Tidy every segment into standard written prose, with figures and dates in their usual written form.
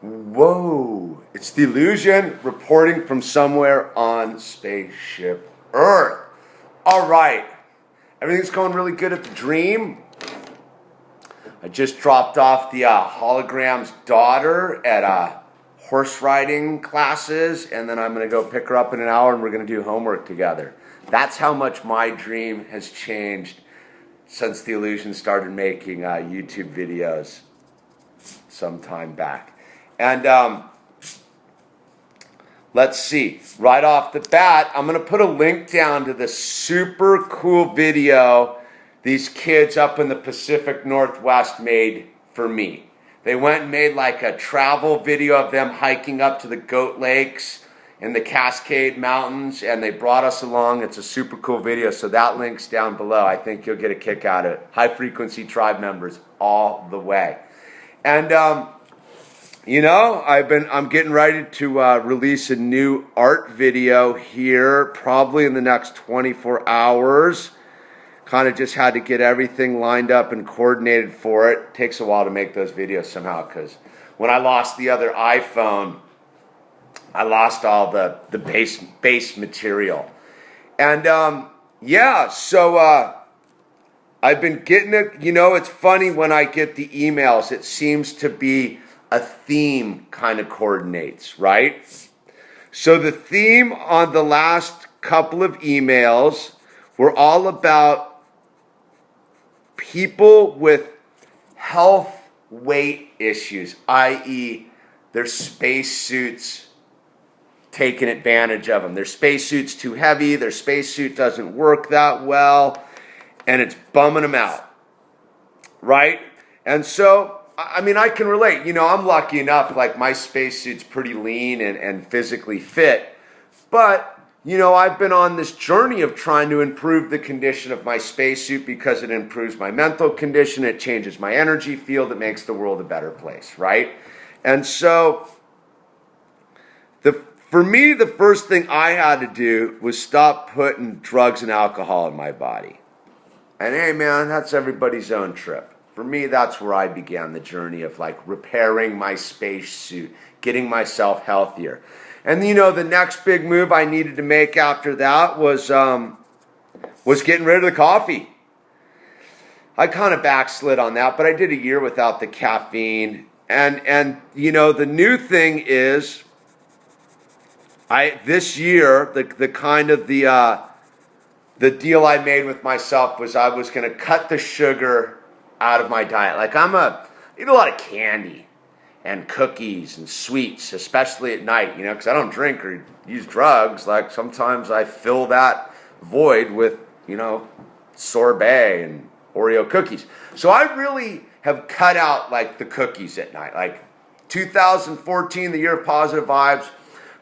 Whoa, it's the Illusion reporting from somewhere on Spaceship Earth. All right, everything's going really good at the Dream. I just dropped off the hologram's daughter at horse riding classes, and then I'm going to go pick her up in an hour and we're going to do homework together. That's how much my dream has changed since the Illusion started making YouTube videos some time back. And let's see, right off the bat, I'm going to put a link down to the super cool video these kids up in the Pacific Northwest made for me. They went and made like a travel video of them hiking up to the Goat Lakes in the Cascade Mountains, and they brought us along. It's a super cool video, so that link's down below. I think you'll get a kick out of it. High Frequency Tribe members all the way. And you know, I'm getting ready to release a new art video here, probably in the next 24 hours. Kind of just had to get everything lined up and coordinated for it. It takes a while to make those videos somehow, because when I lost the other iPhone, I lost all the base material. And yeah, so I've been getting it. You know, it's funny when I get the emails, it seems to be a theme kind of coordinates, right? So the theme on the last couple of emails were all about people with health weight issues, i.e. their spacesuits taking advantage of them. Their spacesuit's too heavy, their spacesuit doesn't work that well, and it's bumming them out, right? And so I mean, I can relate. You know, I'm lucky enough, like my spacesuit's pretty lean and physically fit. But, you know, I've been on this journey of trying to improve the condition of my spacesuit because it improves my mental condition, it changes my energy field, it makes the world a better place, right? And so, for me, the first thing I had to do was stop putting drugs and alcohol in my body. And hey, man, that's everybody's own trip. For me, that's where I began the journey of like repairing my spacesuit, getting myself healthier. And you know, the next big move I needed to make after that was getting rid of the coffee. I kind of backslid on that, but I did a year without the caffeine. And you know, the new thing is this year the kind of the deal I made with myself was I was going to cut the sugar out of my diet. Like I eat a lot of candy and cookies and sweets, especially at night, you know, because I don't drink or use drugs. Like sometimes I fill that void with, you know, sorbet and Oreo cookies. So I really have cut out like the cookies at night. Like 2014, the year of positive vibes,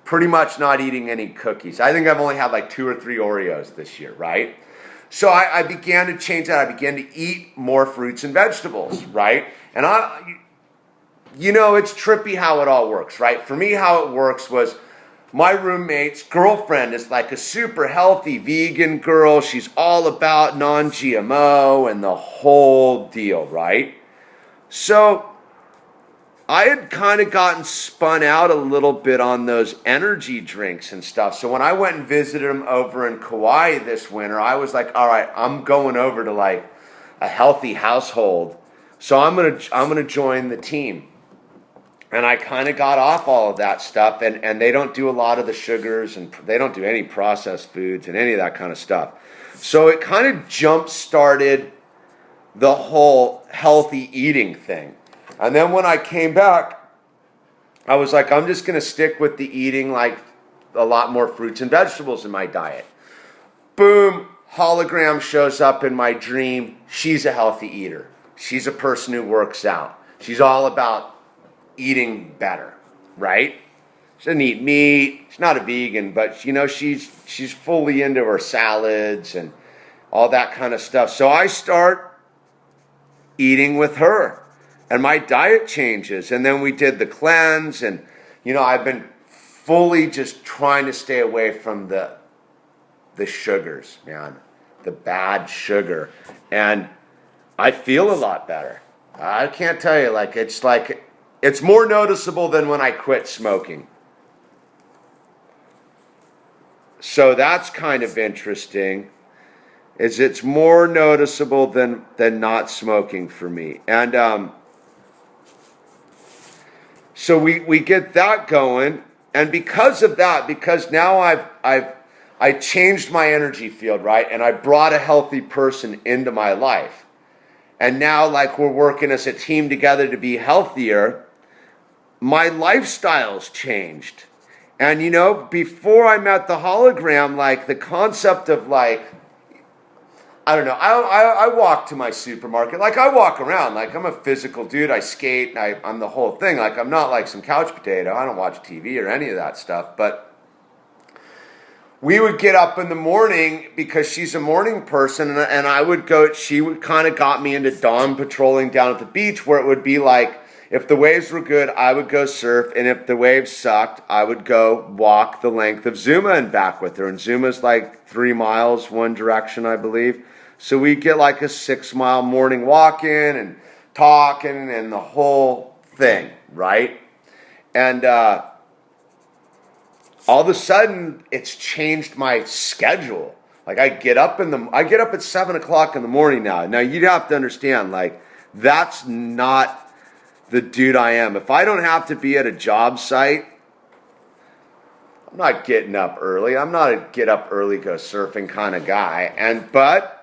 pretty much not eating any cookies. I think I've only had like 2 or 3 Oreos this year, right? So I began to change that. I began to eat more fruits and vegetables, right? And you know, it's trippy how it all works, right? For me, how it works was my roommate's girlfriend is like a super healthy vegan girl. She's all about non-GMO and the whole deal, right? So I had kind of gotten spun out a little bit on those energy drinks and stuff. So when I went and visited him over in Kauai this winter, I was like, all right, I'm going over to like a healthy household. So I'm gonna join the team. And I kind of got off all of that stuff, and they don't do a lot of the sugars, and they don't do any processed foods and any of that kind of stuff. So it kind of jump-started the whole healthy eating thing. And then when I came back, I was like, I'm just going to stick with the eating like a lot more fruits and vegetables in my diet. Boom, hologram shows up in my dream. She's a healthy eater. She's a person who works out. She's all about eating better, right? She doesn't eat meat. She's not a vegan, but you know, she's fully into her salads and all that kind of stuff. So I start eating with her. And my diet changes. And then we did the cleanse. And, you know, I've been fully just trying to stay away from the sugars, man. The bad sugar. And I feel a lot better. I can't tell you, like, it's like It's more noticeable than when I quit smoking. So that's kind of interesting. It's more noticeable than not smoking for me. And so we get that going, and because of that, because now I changed my energy field, right? And I brought a healthy person into my life. And now, like, we're working as a team together to be healthier. My lifestyle's changed. And, you know, before I met the hologram, like, the concept of, like, I don't know, I walk to my supermarket. Like, I walk around. Like, I'm a physical dude. I skate. I'm the whole thing. Like, I'm not like some couch potato. I don't watch TV or any of that stuff. But we would get up in the morning because she's a morning person. And I would go, she would kind of got me into dawn patrolling down at the beach, where it would be like, if the waves were good, I would go surf. And if the waves sucked, I would go walk the length of Zuma and back with her. And Zuma's like 3 miles one direction, I believe. So we get like a 6-mile morning walk in and talking and the whole thing, right? And all of a sudden, it's changed my schedule. Like, I get up at 7 o'clock in the morning now. Now, you'd have to understand, like, that's not the dude I am. If I don't have to be at a job site, I'm not getting up early. I'm not a get up early, go surfing kind of guy. But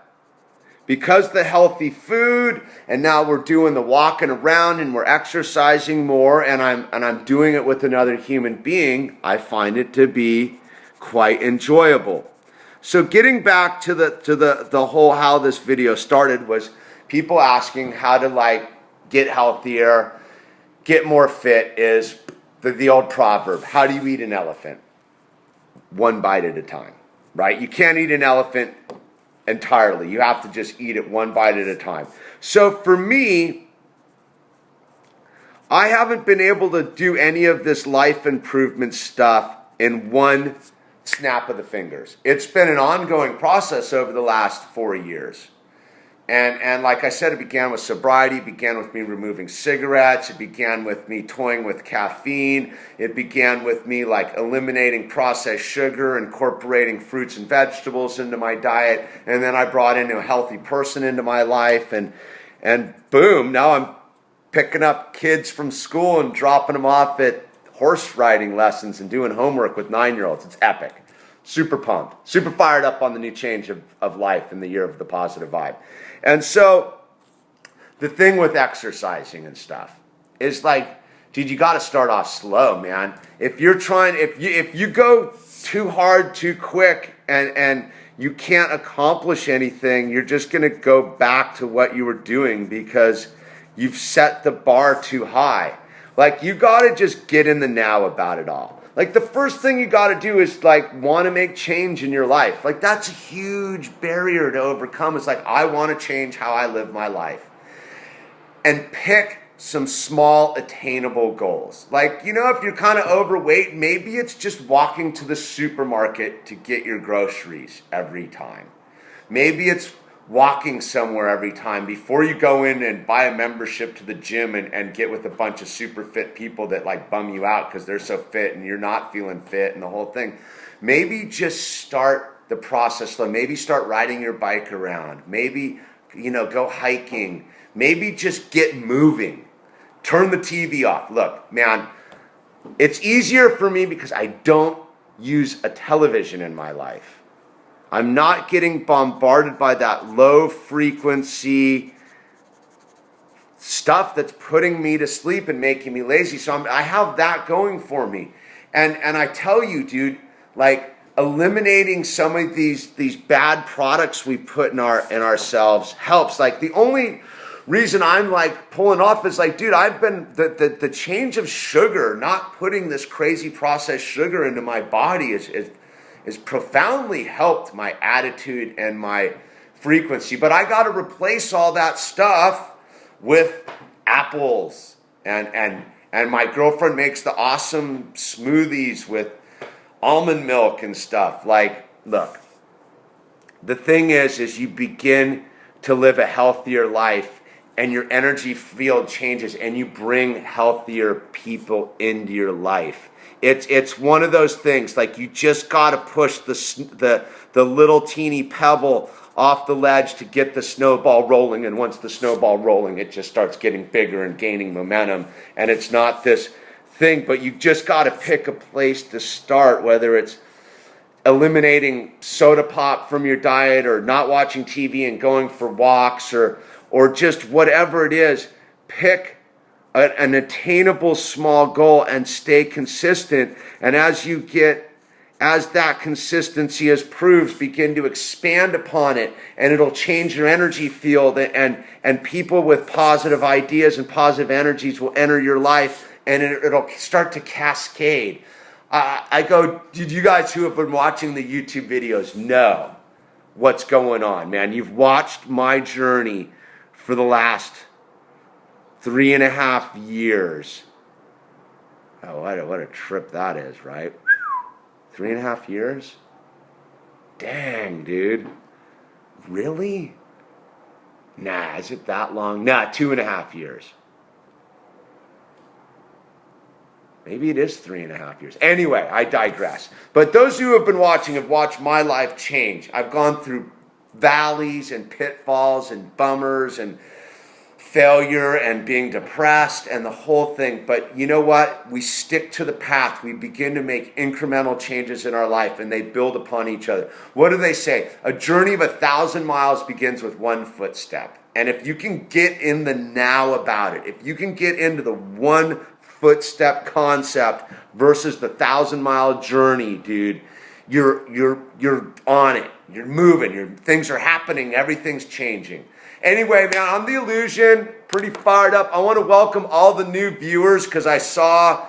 because the healthy food, and now we're doing the walking around and we're exercising more, and I'm doing it with another human being, I find it to be quite enjoyable. So getting back to the whole how this video started was people asking how to, like, get healthier, get more fit. Is the old proverb, how do you eat an elephant? One bite at a time, right? You can't eat an elephant entirely. You have to just eat it one bite at a time. So for me, I haven't been able to do any of this life improvement stuff in one snap of the fingers. It's been an ongoing process over the last 4 years. And like I said, it began with sobriety. It began with me removing cigarettes. It began with me toying with caffeine. It began with me, like, eliminating processed sugar, incorporating fruits and vegetables into my diet. And then I brought in a healthy person into my life. And boom, now I'm picking up kids from school and dropping them off at horse riding lessons and doing homework with 9-year-olds. It's epic. Super pumped. Super fired up on the new change of life in the year of the positive vibe. And so the thing with exercising and stuff is, like, dude, you got to start off slow, man. If you go too hard too quick and you can't accomplish anything, you're just going to go back to what you were doing because you've set the bar too high. Like, you got to just get in the now about it all. Like, the first thing you got to do is, like, want to make change in your life. Like, that's a huge barrier to overcome. It's like, I want to change how I live my life. And pick some small, attainable goals. Like, you know, if you're kind of overweight, maybe it's just walking to the supermarket to get your groceries every time. Maybe it's walking somewhere every time before you go in and buy a membership to the gym and get with a bunch of super fit people that, like, bum you out because they're so fit and you're not feeling fit and the whole thing. Maybe just start the process slow. Maybe start riding your bike around. Maybe, you know, go hiking. Maybe just get moving. Turn the TV off. Look, man, it's easier for me because I don't use a television in my life. I'm not getting bombarded by that low frequency stuff that's putting me to sleep and making me lazy. So I have that going for me. And I tell you, dude, like, eliminating some of these bad products we put in ourselves helps. Like, the only reason I'm, like, pulling off is, like, dude, I've been the change of sugar, not putting this crazy processed sugar into my body is profoundly helped my attitude and my frequency. But I got to replace all that stuff with apples. And my girlfriend makes the awesome smoothies with almond milk and stuff. Like, look, the thing is you begin to live a healthier life, and your energy field changes, and you bring healthier people into your life. It's one of those things, like you just got to push the little teeny pebble off the ledge to get the snowball rolling, and once the snowball rolling, it just starts getting bigger and gaining momentum, and it's not this thing, but you just got to pick a place to start, whether it's eliminating soda pop from your diet, or not watching TV and going for walks, or just whatever it is. Pick an attainable small goal and stay consistent. And as that consistency improves, begin to expand upon it, and it'll change your energy field, and people with positive ideas and positive energies will enter your life, and it'll start to cascade. Did you guys who have been watching the YouTube videos know what's going on, man? You've watched my journey for the last 3.5 years. Oh, what a trip that is, right? 3.5 years? Dang, dude. Really? Nah, is it that long? Nah, 2.5 years. Maybe it is 3.5 years. Anyway, I digress. But those who have been watching have watched my life change. I've gone through valleys and pitfalls and bummers and failure and being depressed and the whole thing. But you know what? We stick to the path. We begin to make incremental changes in our life, and they build upon each other. What do they say? A journey of 1,000 miles begins with one footstep. And if you can get in the now about it, if you can get into the one footstep concept versus the 1,000-mile journey, dude, you're on it. You're moving. Things are happening. Everything's changing. Anyway, man, I'm The Illusion. Pretty fired up. I want to welcome all the new viewers because I saw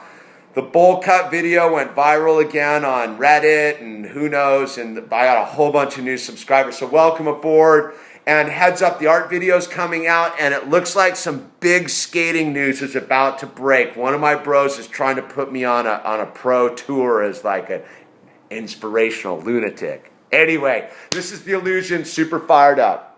the bowl cut video went viral again on Reddit and who knows, and I got a whole bunch of new subscribers. So welcome aboard. And heads up, the art video's coming out, and it looks like some big skating news is about to break. One of my bros is trying to put me on a pro tour as like an inspirational lunatic. Anyway, this is The Illusion, super fired up.